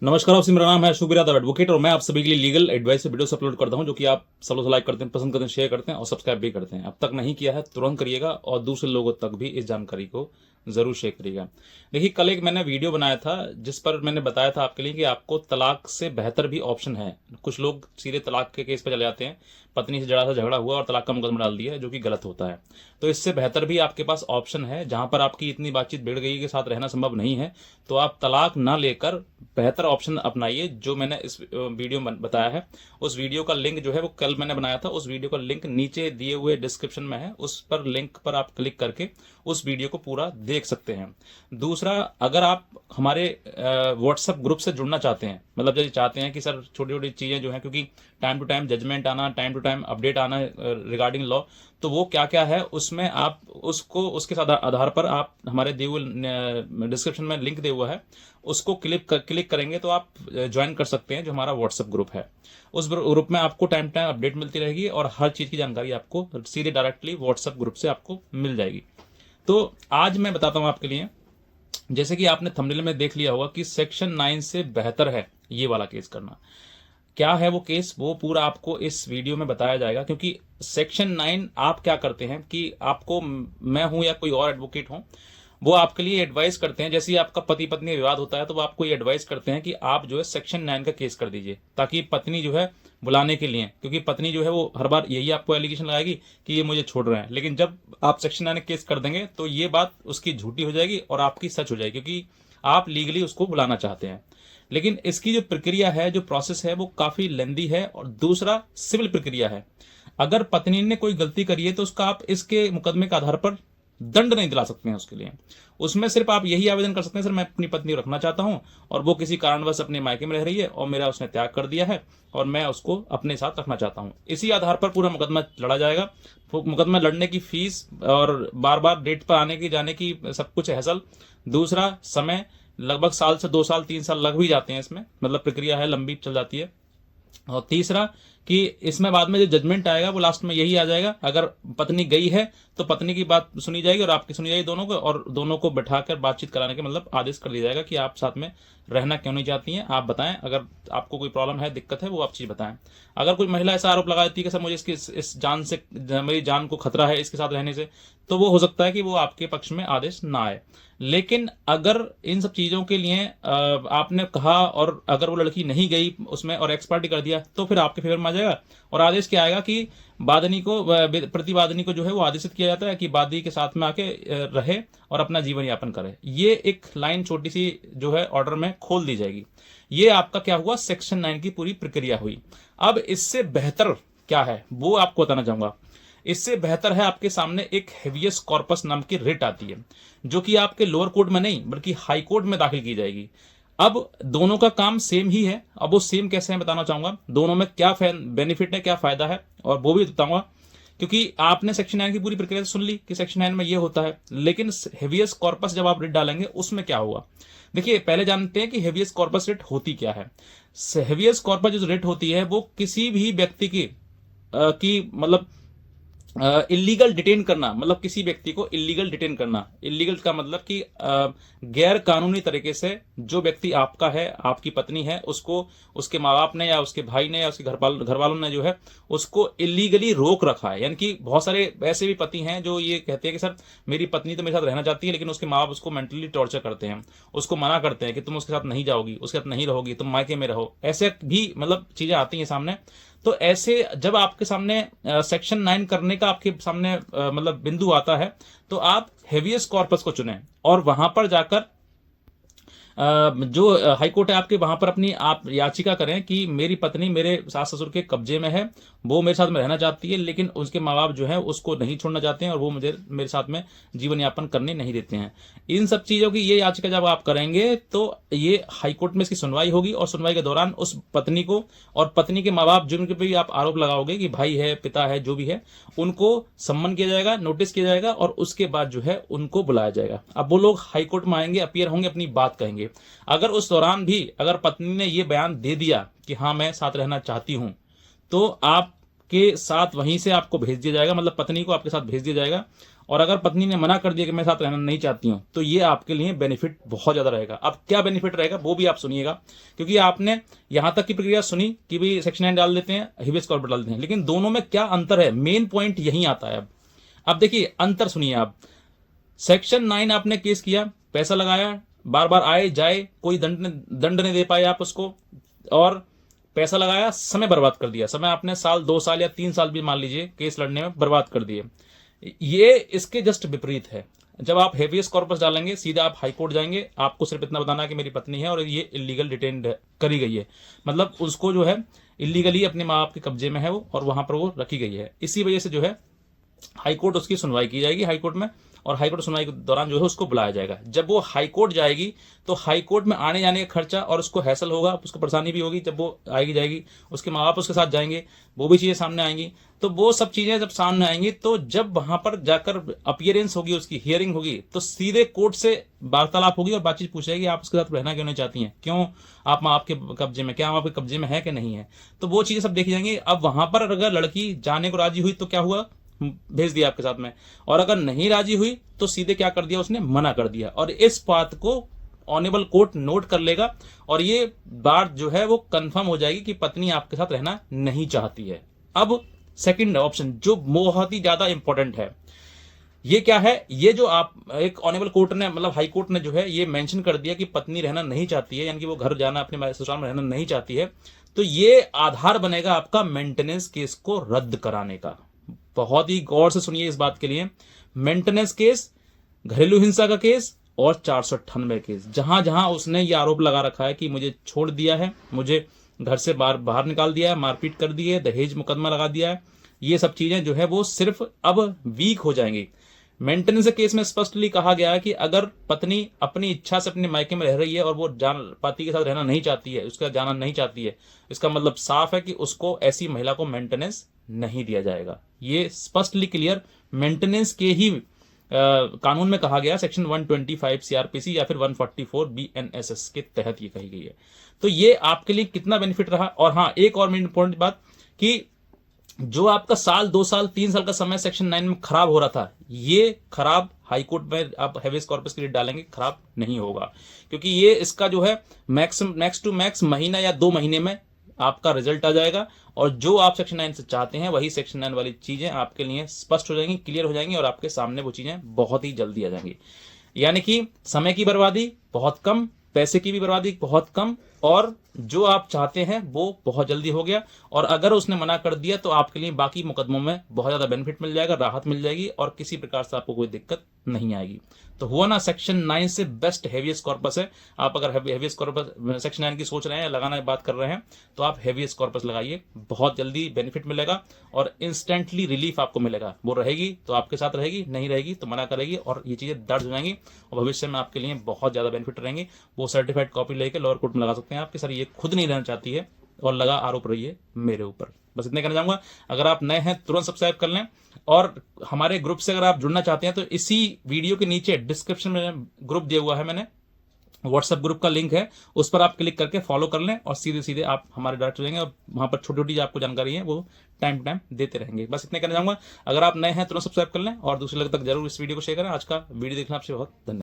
नमस्कार आपसे, मेरा नाम है शुभ यादव एडवोकेट और मैं आप सभी के लिए लीगल एडवाइस वीडियोस अपलोड करता हूं जो कि आप सब लोग लाइक करते हैं, पसंद करते हैं, शेयर करते हैं और सब्सक्राइब भी करते हैं। अब तक नहीं किया है तुरंत करिएगा और दूसरे लोगों तक भी इस जानकारी को जरूर शेयर करिएगा। देखिए, कल एक मैंने वीडियो बनाया था जिस पर मैंने बताया था आपके लिए कि आपको तलाक से बेहतर भी ऑप्शन है। कुछ लोग सीधे तलाक के केस पर चले जाते हैं, पत्नी से जरा सा झगड़ा हुआ और तलाक का मुकदमा डाल दिया, जो कि गलत होता है। तो इससे बेहतर भी आपके पास ऑप्शन है, जहां पर आपकी इतनी बातचीत बिगड़ गई के साथ रहना संभव नहीं है, तो आप तलाक ना लेकर बेहतर ऑप्शन अपनाइए। जो मैंने इस वीडियो में बताया है, उस वीडियो का लिंक जो है वो कल मैंने बनाया था, उस वीडियो का लिंक नीचे दिए हुए डिस्क्रिप्शन में है। उस पर लिंक पर आप क्लिक करके उस वीडियो को पूरा देख सकते हैं। दूसरा, अगर आप हमारे व्हाट्सएप ग्रुप से जुड़ना चाहते हैं, मतलब यदि चाहते हैं कि सर छोटी छोटी चीज़ें जो हैं, क्योंकि टाइम टू टाइम जजमेंट आना, टाइम टू टाइम अपडेट आना रिगार्डिंग लॉ, तो वो क्या क्या है उसमें आप उसको उसके आधार पर आप हमारे दिए हुए डिस्क्रिप्शन में लिंक दिया हुआ है, उसको क्लिक करेंगे तो आप ज्वाइन कर सकते हैं। जो हमारा व्हाट्सएप ग्रुप है, उस ग्रुप में आपको टाइम टाइम अपडेट मिलती रहेगी और हर चीज़ की जानकारी आपको सीधे डायरेक्टली व्हाट्सएप ग्रुप से आपको मिल जाएगी। तो आज मैं बताता हूं आपके लिए, जैसे कि आपने थंबनेल में देख लिया होगा कि सेक्शन 9 से बेहतर है ये वाला केस करना। क्या है वो केस, वो पूरा आपको इस वीडियो में बताया जाएगा। क्योंकि सेक्शन 9 आप क्या करते हैं कि आपको, मैं हूं या कोई और एडवोकेट हो, वो आपके लिए एडवाइस करते हैं। जैसे ही आपका पति पत्नी विवाद होता है तो वो आपको ये एडवाइस करते हैं कि आप जो है सेक्शन 9 का केस कर दीजिए, ताकि पत्नी जो है बुलाने के लिए, क्योंकि पत्नी जो है वो हर बार यही आपको एलिगेशन लगाएगी कि ये मुझे छोड़ रहे हैं, लेकिन जब आप सेक्शन 9 केस कर देंगे तो ये बात उसकी झूठी हो जाएगी और आपकी सच हो जाएगी, क्योंकि आप लीगली उसको बुलाना चाहते हैं। लेकिन इसकी जो प्रक्रिया है, जो प्रोसेस है, वो काफी लेंदी है। और दूसरा, सिविल प्रक्रिया है। अगर पत्नी ने कोई गलती करी है तो उसका आप इसके मुकदमे के आधार पर दंड नहीं दिला सकते हैं उसके लिए। उसमें सिर्फ आप यही आवेदन कर सकते हैं, सर मैं अपनी पत्नी को रखना चाहता हूं और वो किसी कारणवश अपने मायके में रह रही है और मेरा उसने त्याग कर दिया है और मैं उसको अपने साथ रखना चाहता हूं। इसी आधार पर पूरा मुकदमा लड़ा जाएगा। मुकदमा लड़ने की फीस और बार बार डेट पर आने की जाने की सब कुछ हैसल, दूसरा समय, लगभग साल से 2 साल 3 साल लग भी जाते हैं इसमें, मतलब प्रक्रिया है, लंबी चल जाती है। और तीसरा कि इसमें बाद में जो जजमेंट आएगा वो लास्ट में यही आ जाएगा, अगर पत्नी गई है तो पत्नी की बात सुनी जाएगी और आपकी सुनी जाएगी दोनों को, और दोनों को बैठाकर बातचीत कराने के मतलब आदेश कर दिया जाएगा कि आप साथ में रहना क्यों नहीं चाहती हैं, आप बताएं। अगर आपको कोई प्रॉब्लम है, दिक्कत है, वो आप चीज बताएं। अगर कोई महिला ऐसा आरोप लगा देती है कि सर मुझे इसकी इस जान से, मेरी जान को खतरा है इसके साथ रहने से, तो वो हो सकता है कि वो आपके पक्ष में आदेश ना आए। लेकिन अगर इन सब चीजों के लिए आपने कहा और अगर वो लड़की नहीं गई उसमें और एक्स पार्टी कर दिया, तो फिर आपके फेवर में आ जाएगा और आदेश क्या आएगा कि वादिनी को, प्रतिवादिनी को जो है वो आदेशित किया जाता है कि वादी के साथ में आके रहे और अपना जीवन यापन करे। ये एक लाइन छोटी सी जो है ऑर्डर में खोल दी जाएगी। ये आपका क्या हुआ, सेक्शन 9 की पूरी प्रक्रिया हुई। अब इससे बेहतर क्या है वो आपको बताना चाहूंगा। इससे बेहतर है, आपके सामने एक हेवियस कॉर्पस नाम की रिट आती है, जो कि आपके लोअर कोर्ट में नहीं बल्कि हाई कोर्ट में दाखिल की जाएगी। अब दोनों का काम सेम ही है। अब वो सेम कैसे है बताना चाहूंगा, दोनों में क्या बेनिफिट है, क्या फायदा है, और वो भी बताऊंगा। क्योंकि आपने सेक्शन 9 की पूरी प्रक्रिया सुन ली कि सेक्शन 9 में ये होता है, लेकिन हेवियस कॉर्पस जब आप रिट डालेंगे उसमें क्या होगा। देखिए, पहले जानते हैं कि हेवियस कॉर्पस रिट होती क्या है। हेवियस कॉर्पस जो रिट होती है वो किसी भी व्यक्ति की मतलब इलीगल डिटेन करना, मतलब किसी व्यक्ति को इलीगल डिटेन करना। इलीगल का मतलब कि गैर कानूनी तरीके से जो व्यक्ति आपका है, आपकी पत्नी है, उसको उसके माँ बाप ने या उसके भाई ने या उसके घर वालों ने जो है उसको इलीगली रोक रखा है। यानी कि बहुत सारे ऐसे भी पति हैं जो ये कहते हैं कि सर मेरी पत्नी तो मेरे साथ रहना चाहती है, लेकिन उसके माँ बाप उसको मेंटली टॉर्चर करते हैं, उसको मना करते हैं कि तुम उसके साथ नहीं जाओगी, उसके साथ नहीं रहोगी, तुम मायके में रहो। ऐसे भी मतलब चीजें आती हैं सामने। तो ऐसे जब आपके सामने सेक्शन 9 करने का आपके सामने मतलब बिंदु आता है, तो आप हेवियस कॉर्पस को चुनें और वहां पर जाकर जो हाई कोर्ट है आपके, वहां पर अपनी आप याचिका करें कि मेरी पत्नी मेरे सास ससुर के कब्जे में है, वो मेरे साथ में रहना चाहती है, लेकिन उसके माँ बाप जो है उसको नहीं छोड़ना चाहते हैं और वो मुझे मेरे साथ में जीवन यापन करने नहीं देते हैं। इन सब चीजों की ये याचिका जब आप करेंगे तो ये हाई कोर्ट में इसकी सुनवाई होगी और सुनवाई के दौरान उस पत्नी को और पत्नी के माँ बाप जिनके भी आप आरोप लगाओगे कि भाई है, पिता है, जो भी है, उनको सम्मन किया जाएगा, नोटिस किया जाएगा और उसके बाद जो है उनको बुलाया जाएगा। अब वो लोग हाई कोर्ट में आएंगे, अपीयर होंगे, अपनी बात कहेंगे। अगर उस दौरान भी अगर पत्नी ने यह बयान दे दिया कि हाँ मैं साथ रहना चाहती हूं, तो आपके साथ वहीं से आपको भेज दिया जाएगा, मतलब पत्नी को आपके साथ भेज दिया जाएगा और अगर पत्नी ने मना कर दिया कि मैं साथ रहना नहीं चाहती हूं, तो ये आपके लिए बेनिफिट बहुत ज्यादा रहेगा। अब क्या बेनिफिट रहेगा वो भी आप सुनिएगा, क्योंकि आपने यहां तक की प्रक्रिया सुनी कि भी सेक्शन 9 डाल देते हैं, हेबियस कॉर्पस डाल देते हैं, लेकिन दोनों में क्या अंतर है, मेन पॉइंट यही आता है। अब देखिए अंतर सुनिए आप। सेक्शन 9 आपने केस किया, पैसा लगाया, बार बार आए जाए, कोई दंड नहीं दे पाए आप उसको, और पैसा लगाया, समय बर्बाद कर दिया, समय आपने साल 2 साल या 3 साल भी मान लीजिए केस लड़ने में बर्बाद कर दिए। ये इसके जस्ट विपरीत है। जब आप हेवियस कॉर्पस डालेंगे सीधा आप हाई कोर्ट जाएंगे, आपको सिर्फ इतना बताना है कि मेरी पत्नी है और ये इलीगल डिटेन्ड करी गई है, मतलब उसको जो है इलीगली अपने माँ बाप के कब्जे में है वो, और वहां पर वो रखी गई है। इसी वजह से जो है हाई कोर्ट उसकी सुनवाई की जाएगी हाई कोर्ट में, और हाई कोर्ट सुनवाई के दौरान जो है उसको बुलाया जाएगा। जब वो हाई कोर्ट जाएगी तो हाई कोर्ट में आने जाने का खर्चा और उसको हैसल होगा, उसको परेशानी भी होगी। जब वो आएगी जाएगी, उसके माँ बाप उसके साथ जाएंगे, वो भी चीजें सामने आएंगी। तो वो सब चीजें जब सामने आएंगी, तो जब वहां पर जाकर अपीयरेंस होगी, उसकी हियरिंग होगी, तो सीधे कोर्ट से वार्तालाप होगी और बातचीत पूछेगी आप उसके साथ रहना क्यों नहीं चाहती हैं, क्यों आप माँ आपके कब्जे में, क्या आप आपके कब्जे में है कि नहीं है। तो वो चीजें सब देखी जाएंगी। अब वहां पर अगर लड़की जाने को राजी हुई तो क्या हुआ, भेज दिया आपके साथ में, और अगर नहीं राजी हुई तो सीधे क्या कर दिया, उसने मना कर दिया। और इस बात को ऑनेबल कोर्ट नोट कर लेगा, और ये बात जो है वो कंफर्म हो जाएगी कि पत्नी आपके साथ रहना नहीं चाहती है। अब सेकंड ऑप्शन जो बहुत ही ज्यादा इंपॉर्टेंट है, ये क्या है, ये जो आप एक ऑनेबल कोर्ट ने, मतलब हाई कोर्ट ने जो है ये मेंशन कर दिया कि पत्नी रहना नहीं चाहती है, यानी कि वो घर जाना, अपने ससुराल में रहना नहीं चाहती है, तो ये आधार बनेगा आपका मेंटेनेंस केस को रद्द कराने का। बहुत ही गौर से सुनिए इस बात के लिए। मेंटेनेंस केस, घरेलू हिंसा का केस और 498 केस, जहां जहां उसने ये आरोप लगा रखा है कि मुझे छोड़ दिया है, मुझे घर से बाहर निकाल दिया है, मारपीट कर दी है, दहेज मुकदमा लगा दिया है, ये सब चीजें जो है वो सिर्फ अब वीक हो जाएंगी। मेंटेनेंस केस में स्पष्टली कहा गया है कि अगर पत्नी अपनी इच्छा से अपने मायके में रह रही है और वो पति के साथ रहना नहीं चाहती है, उसका जाना नहीं चाहती है, इसका मतलब साफ है कि उसको, ऐसी महिला को मेंटेनेंस नहीं दिया जाएगा। ये स्पष्टली क्लियर मेंटेनेंस के ही कानून में कहा गया, सेक्शन 125 सीआरपीसी या फिर 144 बीएनएसएस के तहत ये कही गई है। तो ये आपके लिए कितना बेनिफिट रहा। और हाँ, एक और इंपॉर्टेंट बात कि जो आपका साल 2 साल 3 साल का समय सेक्शन 9 में खराब हो रहा था, ये खराब हाईकोर्ट में आप हेवियस कॉर्पस के लिए डालेंगे खराब नहीं होगा, क्योंकि ये इसका जो है मैक्स टू मैक्स महीना या 2 महीने में आपका रिजल्ट आ जाएगा, और जो आप सेक्शन 9 से चाहते हैं वही सेक्शन 9 वाली चीजें आपके लिए स्पष्ट हो जाएंगी, क्लियर हो जाएंगी, और आपके सामने वो चीजें बहुत ही जल्दी आ जाएंगी। यानी कि समय की बर्बादी बहुत कम, पैसे की भी बर्बादी बहुत कम, और जो आप चाहते हैं वो बहुत जल्दी हो गया। और अगर उसने मना कर दिया तो आपके लिए बाकी मुकदमों में बहुत ज्यादा बेनिफिट मिल जाएगा, राहत मिल जाएगी, और किसी प्रकार से आपको कोई दिक्कत नहीं आएगी। तो हुआ ना, सेक्शन 9 से बेस्ट हेवियस कॉर्पस है। आप अगर हेवियस कॉर्पस सेक्शन 9 की सोच रहे हैं, लगाना की बात कर रहे हैं, तो आप हेवियस कॉर्पस लगाइए, बहुत जल्दी बेनिफिट मिलेगा और इंस्टेंटली रिलीफ आपको मिलेगा। वो रहेगी तो आपके साथ रहेगी, नहीं रहेगी तो मना करेगी, और ये चीजें दर्ज हो जाएंगी, और भविष्य में आपके लिए बहुत ज्यादा बेनिफिट रहेंगे। वो सर्टिफाइड कॉपी लेके लोअर कोर्ट में लगा सकते हैं आपके, सर ये खुद नहीं रहना चाहती है और लगा आरोप रही है मेरे ऊपर। बस इतने कहना चाहूंगा। अगर आप नए हैं तुरंत सब्सक्राइब कर लें, और हमारे ग्रुप से अगर आप जुड़ना चाहते हैं तो इसी वीडियो के नीचे डिस्क्रिप्शन में ग्रुप दिया हुआ है मैंने, व्हाट्सएप ग्रुप का लिंक है, उस पर आप क्लिक करके फॉलो कर लें, और सीधे सीधे आप हमारे डायरेक्ट हो जाएंगे, और वहां पर छोटी छोटी आपको जानकारी है वो टाइम टू टाइम देते रहेंगे। बस इतने कहना चाहूंगा। अगर आप नए हैं तुरंत सब्सक्राइब कर लें, और दूसरे लोग तक जरूर इस वीडियो को शेयर करें। आज का वीडियो देखना आपसे बहुत धन्यवाद।